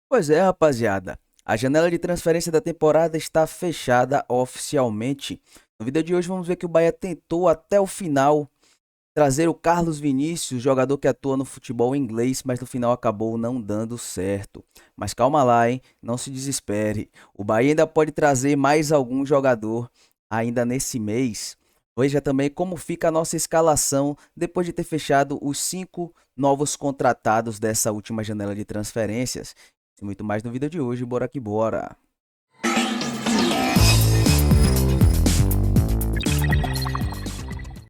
Pois é, rapaziada. A janela de transferência da temporada está fechada oficialmente. No vídeo de hoje vamos ver que o Bahia tentou até o final trazer o Carlos Vinícius, jogador que atua no futebol inglês, mas no final acabou não dando certo. Mas calma lá, hein? Não se desespere. O Bahia ainda pode trazer mais algum jogador ainda nesse mês. Veja também como fica a nossa escalação depois de ter fechado os 5 novos contratados dessa última janela de transferências. E muito mais no vídeo de hoje, bora que bora.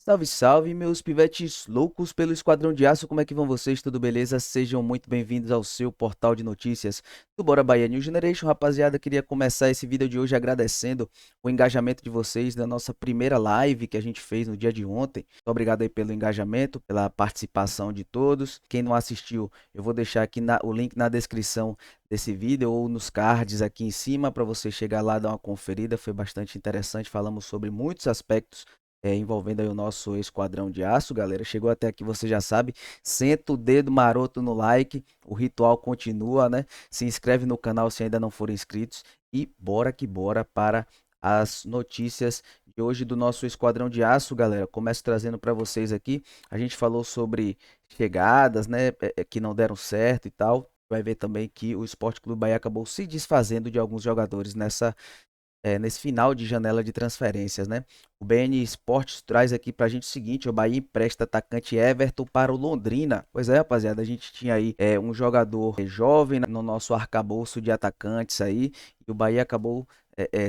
Salve, salve, meus pivetes loucos pelo Esquadrão de Aço, como é que vão vocês? Tudo beleza? Sejam muito bem-vindos ao seu portal de notícias do Bora Bahia New Generation. Rapaziada, queria começar esse vídeo de hoje agradecendo o engajamento de vocês na nossa primeira live que a gente fez no dia de ontem. Muito obrigado aí pelo engajamento, pela participação de todos. Quem não assistiu, eu vou deixar aqui o link na descrição desse vídeo ou nos cards aqui em cima para você chegar lá e dar uma conferida. Foi bastante interessante, falamos sobre muitos aspectos envolvendo aí o nosso Esquadrão de Aço, galera. Chegou até aqui, você já sabe, senta o dedo maroto no like, o ritual continua, né? Se inscreve no canal se ainda não forem inscritos e bora que bora para as notícias de hoje do nosso Esquadrão de Aço, galera. Começo trazendo para vocês aqui, a gente falou sobre chegadas, né, que não deram certo e tal. Vai ver também que o Sport Clube Bahia acabou se desfazendo de alguns jogadores nesse final de janela de transferências, né? O BN Esportes traz aqui pra gente o seguinte: o Bahia empresta atacante Everton para o Londrina. Pois é, rapaziada, a gente tinha aí um jogador jovem no nosso arcabouço de atacantes aí, e o Bahia acabou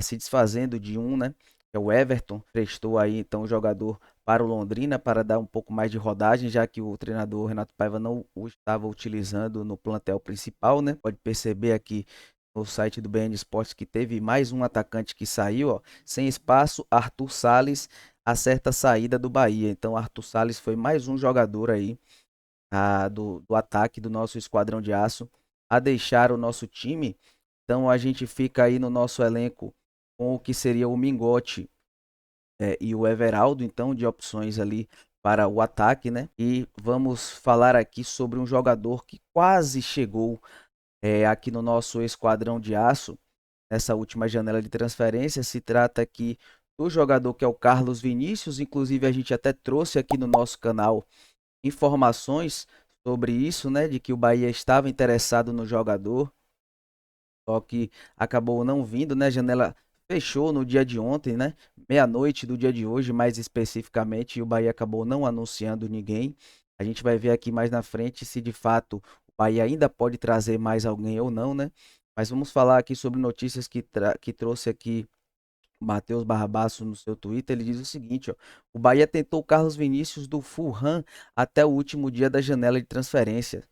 se desfazendo de um, né? Que é o Everton, prestou aí então o jogador para o Londrina para dar um pouco mais de rodagem, já que o treinador Renato Paiva não o estava utilizando no plantel principal, né? Pode perceber aqui no site do BN Esportes que teve mais um atacante que saiu, ó, sem espaço, Arthur Sales acerta a saída do Bahia. Então, Arthur Sales foi mais um jogador aí do ataque do nosso Esquadrão de Aço a deixar o nosso time. Então, a gente fica aí no nosso elenco com o que seria o Mingote e o Everaldo, então, de opções ali para o ataque, né? E vamos falar aqui sobre um jogador que quase chegou aqui no nosso Esquadrão de Aço, nessa última janela de transferência. Se trata aqui do jogador que é o Carlos Vinícius, inclusive a gente até trouxe aqui no nosso canal informações sobre isso, né, de que o Bahia estava interessado no jogador, só que acabou não vindo, né, a janela fechou no dia de ontem, né, meia-noite do dia de hoje, mais especificamente, e o Bahia acabou não anunciando ninguém. A gente vai ver aqui mais na frente se de fato o Bahia ainda pode trazer mais alguém ou não, né? Mas vamos falar aqui sobre notícias que trouxe aqui o Matheus Barbaço no seu Twitter. Ele diz o seguinte, ó: o Bahia tentou Carlos Vinícius do Fulham até o último dia da janela de transferência.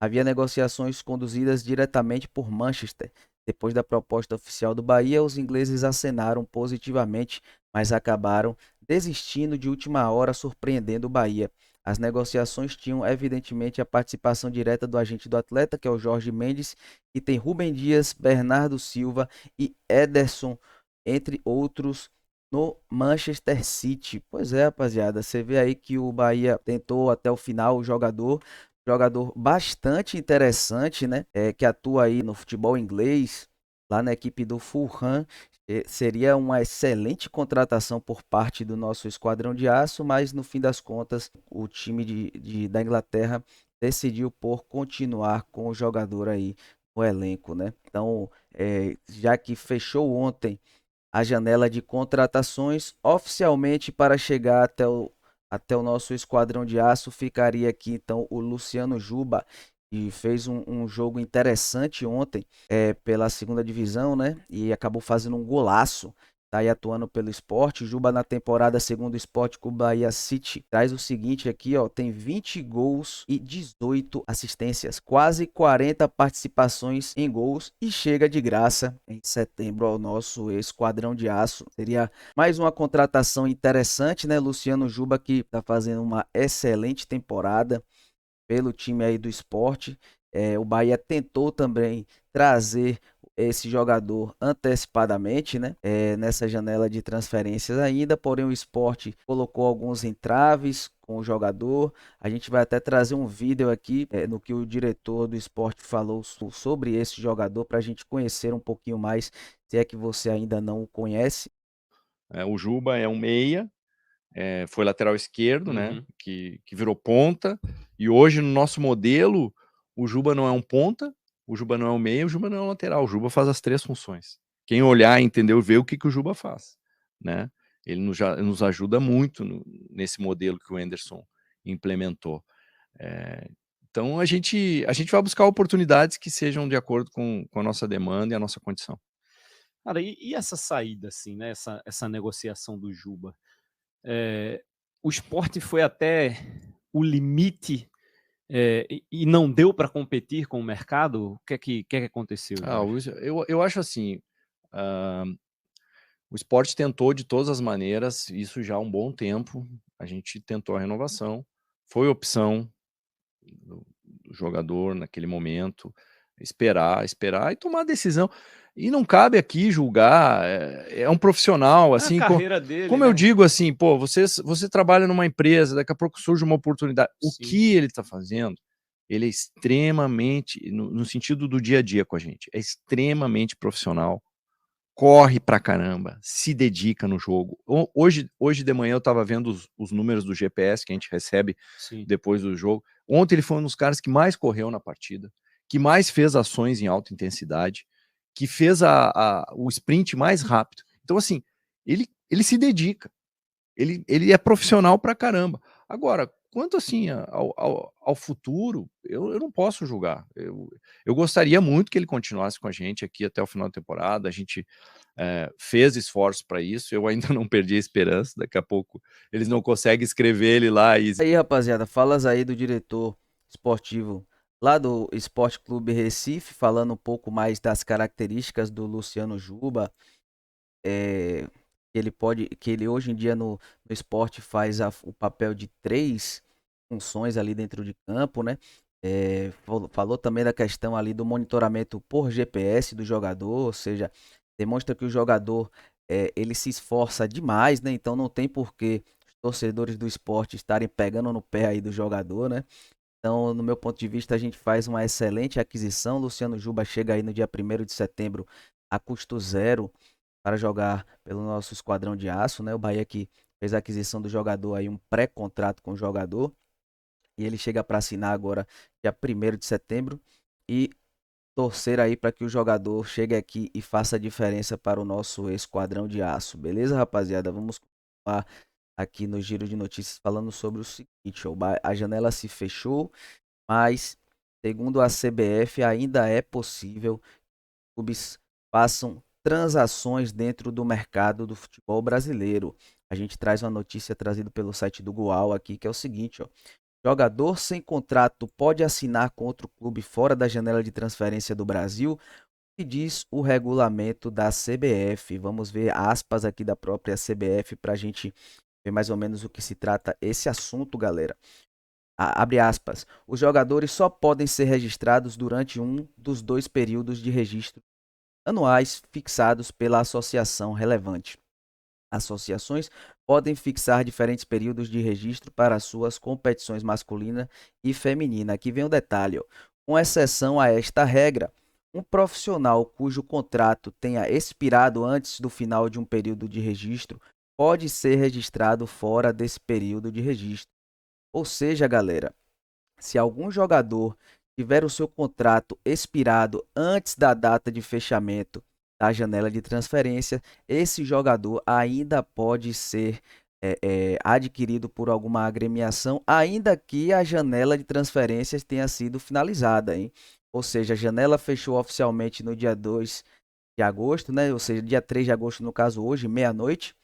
Havia negociações conduzidas diretamente por Manchester. Depois da proposta oficial do Bahia, os ingleses acenaram positivamente, mas acabaram desistindo de última hora, surpreendendo o Bahia. As negociações tinham, evidentemente, a participação direta do agente do atleta, que é o Jorge Mendes, que tem Rubem Dias, Bernardo Silva e Ederson, entre outros, no Manchester City. Pois é, rapaziada, você vê aí que o Bahia tentou até o final o jogador bastante interessante, né? Que atua aí no futebol inglês, lá na equipe do Fulham. Seria uma excelente contratação por parte do nosso Esquadrão de Aço, mas no fim das contas, o time da Inglaterra decidiu por continuar com o jogador aí no elenco, né? Então, já que fechou ontem a janela de contratações oficialmente para chegar até o nosso Esquadrão de Aço, ficaria aqui então o Luciano Juba, que fez um jogo interessante ontem pela segunda divisão, né? E acabou fazendo um golaço. Tá aí atuando pelo Sport. Juba na temporada, segundo o Sport com o Bahia City, traz o seguinte aqui, ó: tem 20 gols e 18 assistências, quase 40 participações em gols e chega de graça em setembro ao nosso Esquadrão de Aço. Seria mais uma contratação interessante, né? Luciano Juba, que tá fazendo uma excelente temporada pelo time aí do Sport. O Bahia tentou também trazer esse jogador antecipadamente, né? Nessa janela de transferências ainda, porém o Sport colocou alguns entraves com o jogador. A gente vai até trazer um vídeo aqui no que o diretor do Sport falou sobre esse jogador para a gente conhecer um pouquinho mais, se é que você ainda não o conhece. O Juba é um meia, foi lateral esquerdo, né? Uhum. Que virou ponta. E hoje, no nosso modelo, o Juba não é um ponta, o Juba não é um meia, o Juba não é um lateral. O Juba faz as 3 funções. Quem olhar, entendeu, vê o que o Juba faz, né? Ele nos ajuda muito nesse modelo que o Anderson implementou. Então, a gente vai buscar oportunidades que sejam de acordo com a nossa demanda e a nossa condição. Cara, e essa saída, assim, né? Essa negociação do Juba? O Sport foi até o limite e não deu para competir com o mercado? O que é que aconteceu, Jorge? Eu acho assim, o Sport tentou de todas as maneiras, isso já há um bom tempo, a gente tentou a renovação, foi opção do jogador naquele momento, esperar e tomar a decisão. E não cabe aqui julgar, é um profissional, É a assim, carreira dele, como eu né? digo assim, pô, você trabalha numa empresa, daqui a pouco surge uma oportunidade. O Sim. que ele está fazendo, ele é extremamente, no sentido do dia a dia com a gente, é extremamente profissional, corre pra caramba, se dedica no jogo. Hoje de manhã eu estava vendo os números do GPS que a gente recebe Sim. depois do jogo. Ontem ele foi um dos caras que mais correu na partida, que mais fez ações em alta intensidade, que fez o sprint mais rápido. Então, assim, ele se dedica. Ele é profissional pra caramba. Agora, quanto assim ao futuro, eu não posso julgar. Eu gostaria muito que ele continuasse com a gente aqui até o final da temporada. A gente fez esforços para isso. Eu ainda não perdi a esperança. Daqui a pouco eles não conseguem escrever ele lá e Aí, rapaziada, falas aí do diretor esportivo lá do Esporte Clube Recife, falando um pouco mais das características do Luciano Juba, que ele hoje em dia no esporte faz o papel de 3 funções ali dentro de campo, né? Falou também da questão ali do monitoramento por GPS do jogador, ou seja, demonstra que o jogador ele se esforça demais, né? Então não tem por que os torcedores do esporte estarem pegando no pé aí do jogador, né? Então, no meu ponto de vista, a gente faz uma excelente aquisição. Luciano Juba chega aí no dia 1º de setembro a custo zero para jogar pelo nosso esquadrão de aço, né? O Bahia que fez a aquisição do jogador aí, um pré-contrato com o jogador, e ele chega para assinar agora dia 1º de setembro e torcer aí para que o jogador chegue aqui e faça a diferença para o nosso esquadrão de aço. Beleza, rapaziada? Vamos continuar aqui no giro de notícias falando sobre o seguinte, a janela se fechou, mas segundo a CBF ainda é possível clubes façam transações dentro do mercado do futebol brasileiro. A gente traz uma notícia trazida pelo site do Goal aqui, que é o seguinte, ó. Jogador sem contrato pode assinar com outro clube fora da janela de transferência do Brasil, que diz o regulamento da CBF. Vamos ver aspas aqui da própria CBF para a gente ver mais ou menos o que se trata esse assunto, galera. Abre aspas. Os jogadores só podem ser registrados durante um dos 2 períodos de registro anuais fixados pela associação relevante. Associações podem fixar diferentes períodos de registro para suas competições masculina e feminina. Aqui vem o detalhe, ó. Com exceção a esta regra, um profissional cujo contrato tenha expirado antes do final de um período de registro pode ser registrado fora desse período de registro. Ou seja, galera, se algum jogador tiver o seu contrato expirado antes da data de fechamento da janela de transferência, esse jogador ainda pode ser adquirido por alguma agremiação, ainda que a janela de transferências tenha sido finalizada, hein? Ou seja, a janela fechou oficialmente no dia 2 de agosto, né? Ou seja, dia 3 de agosto, no caso hoje, meia-noite.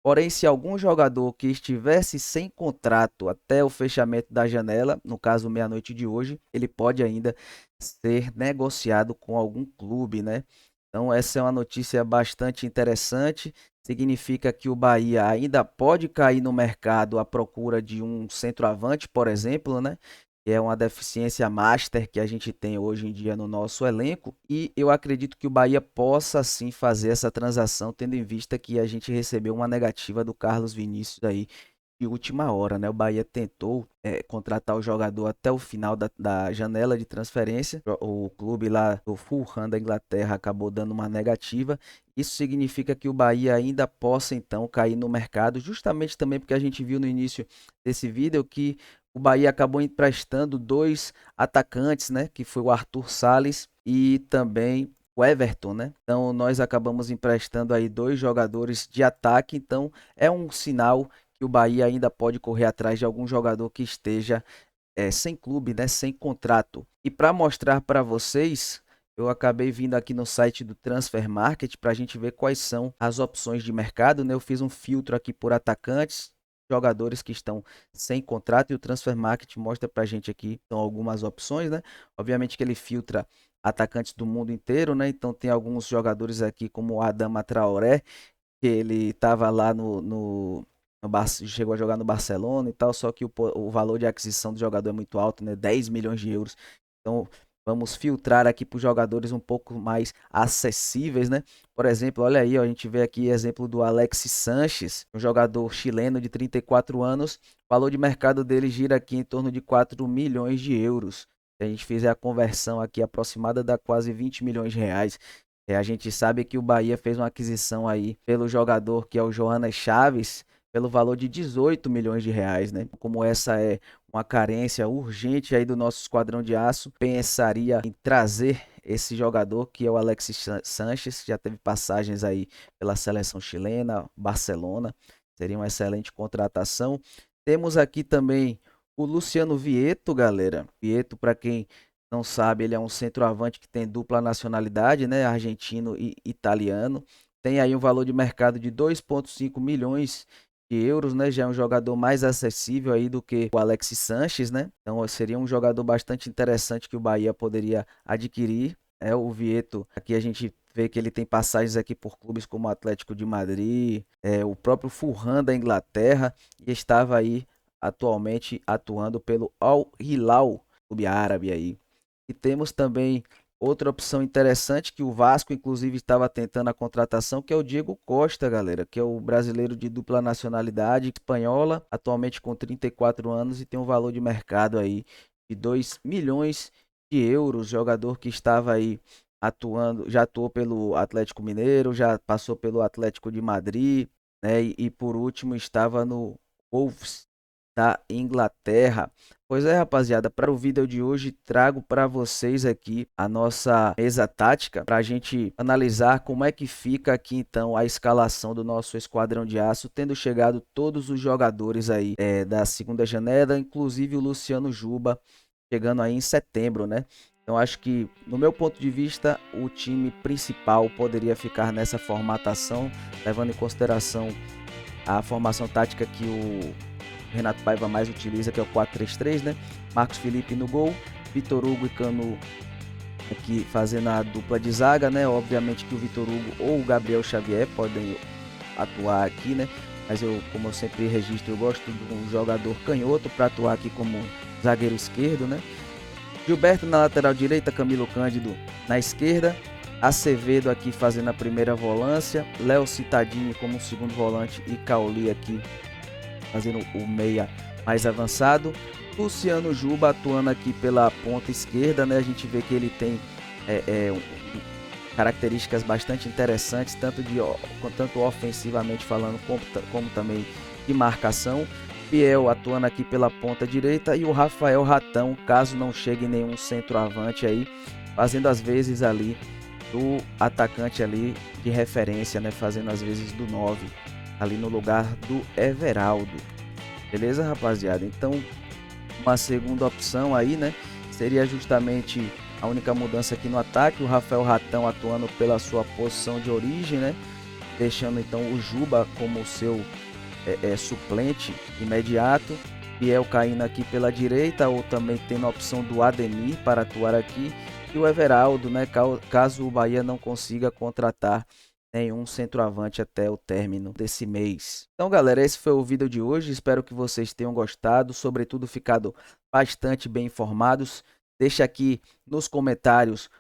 Porém, se algum jogador que estivesse sem contrato até o fechamento da janela, no caso meia-noite de hoje, ele pode ainda ser negociado com algum clube, né? Então, essa é uma notícia bastante interessante. Significa que o Bahia ainda pode cair no mercado à procura de um centroavante, por exemplo, né? que é uma deficiência master que a gente tem hoje em dia no nosso elenco, e eu acredito que o Bahia possa sim fazer essa transação, tendo em vista que a gente recebeu uma negativa do Carlos Vinícius aí de última hora, né? O Bahia tentou contratar o jogador até o final da janela de transferência. O clube lá do Fulham da Inglaterra acabou dando uma negativa. Isso significa que o Bahia ainda possa então cair no mercado, justamente também porque a gente viu no início desse vídeo que o Bahia acabou emprestando dois atacantes, né? Que foi o Arthur Sales e também o Everton, né? Então nós acabamos emprestando aí dois jogadores de ataque, então é um sinal que o Bahia ainda pode correr atrás de algum jogador que esteja sem clube, né, sem contrato. E para mostrar para vocês, eu acabei vindo aqui no site do Transfer Market para a gente ver quais são as opções de mercado, né? Eu fiz um filtro aqui por atacantes, jogadores que estão sem contrato, e o Transfer Market mostra para a gente aqui então, algumas opções, né? Obviamente que ele filtra atacantes do mundo inteiro, né? Então tem alguns jogadores aqui como o Adama Traoré, que ele estava lá chegou a jogar no Barcelona e tal, só que o valor de aquisição do jogador é muito alto, né? 10 milhões de euros. Então, vamos filtrar aqui para os jogadores um pouco mais acessíveis, né? Por exemplo, olha aí, ó, a gente vê aqui exemplo do Alexis Sanches, um jogador chileno de 34 anos. O valor de mercado dele gira aqui em torno de 4 milhões de euros. Se a gente fizer a conversão aqui aproximada, dá quase 20 milhões de reais. A gente sabe que o Bahia fez uma aquisição aí pelo jogador que é o Johannes Chaves, pelo valor de 18 milhões de reais, né? Como essa é uma carência urgente aí do nosso esquadrão de aço, pensaria em trazer esse jogador que é o Alexis Sanches, já teve passagens aí pela seleção chilena, Barcelona, seria uma excelente contratação. Temos aqui também o Luciano Vietto, galera. Vietto, para quem não sabe, ele é um centroavante que tem dupla nacionalidade, né? Argentino e italiano. Tem aí um valor de mercado de 2,5 milhões de euros, né? Já é um jogador mais acessível aí do que o Alexis Sanches, né? Então seria um jogador bastante interessante que o Bahia poderia adquirir. O Vietto, aqui a gente vê que ele tem passagens aqui por clubes como o Atlético de Madrid, o próprio Fulham da Inglaterra, e estava aí atualmente atuando pelo Al Hilal, clube árabe aí. E temos também outra opção interessante que o Vasco, inclusive, estava tentando a contratação, que é o Diego Costa, galera, que é o brasileiro de dupla nacionalidade espanhola, atualmente com 34 anos e tem um valor de mercado aí de 2 milhões de euros. Jogador que estava aí atuando, já atuou pelo Atlético Mineiro, já passou pelo Atlético de Madrid, né? E por último estava no Wolves da Inglaterra. Pois é, rapaziada, para o vídeo de hoje trago para vocês aqui a nossa mesa tática para a gente analisar como é que fica aqui então a escalação do nosso esquadrão de aço, tendo chegado todos os jogadores aí da segunda janela, inclusive o Luciano Juba chegando aí em setembro, né? Então acho que, no meu ponto de vista, o time principal poderia ficar nessa formatação, levando em consideração a formação tática que o Renato Paiva mais utiliza, que é o 4-3-3, né? Marcos Felipe no gol, Vitor Hugo e Canu aqui fazendo a dupla de zaga, né? Obviamente que o Vitor Hugo ou o Gabriel Xavier podem atuar aqui, né? Mas eu, como eu sempre registro, eu gosto de um jogador canhoto para atuar aqui como zagueiro esquerdo, né? Gilberto na lateral direita, Camilo Cândido na esquerda, Acevedo aqui fazendo a primeira volância, Léo Cittadini como segundo volante e Cauli aqui fazendo o meia mais avançado. Luciano Juba atuando aqui pela ponta esquerda, né? A gente vê que ele tem características bastante interessantes, tanto ofensivamente falando, como também de marcação. Biel atuando aqui pela ponta direita e o Rafael Ratão, caso não chegue nenhum centroavante aí, fazendo as vezes ali do atacante ali de referência, né? Fazendo as vezes do 9 ali no lugar do Everaldo. Beleza, rapaziada? Então, uma segunda opção aí, né? Seria justamente a única mudança aqui no ataque, o Rafael Ratão atuando pela sua posição de origem, né? Deixando então o Juba como seu suplente imediato. Biel caindo aqui pela direita, ou também tendo a opção do Ademir para atuar aqui. E o Everaldo, né? Caso o Bahia não consiga contratar nenhum centroavante até o término desse mês. Então, galera, esse foi o vídeo de hoje. Espero que vocês tenham gostado, sobretudo ficado bastante bem informados. Deixa aqui nos comentários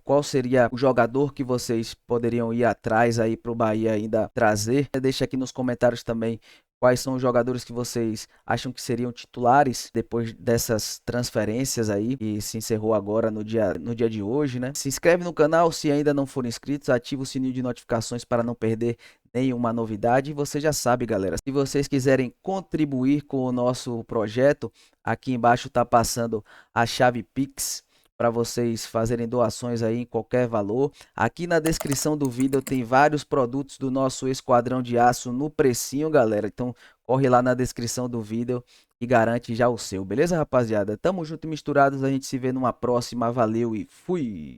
qual seria o jogador que vocês poderiam ir atrás aí para o Bahia ainda trazer. Deixa aqui nos comentários também quais são os jogadores que vocês acham que seriam titulares depois dessas transferências aí que se encerrou agora no dia de hoje, né? Se inscreve no canal se ainda não for inscritos, ativa o sininho de notificações para não perder nenhuma novidade. E você já sabe, galera, se vocês quiserem contribuir com o nosso projeto, aqui embaixo tá passando a chave Pix para vocês fazerem doações aí em qualquer valor. Aqui na descrição do vídeo tem vários produtos do nosso Esquadrão de Aço no precinho, galera. Então corre lá na descrição do vídeo e garante já o seu, beleza, rapaziada? Tamo junto e misturados, a gente se vê numa próxima. Valeu e fui!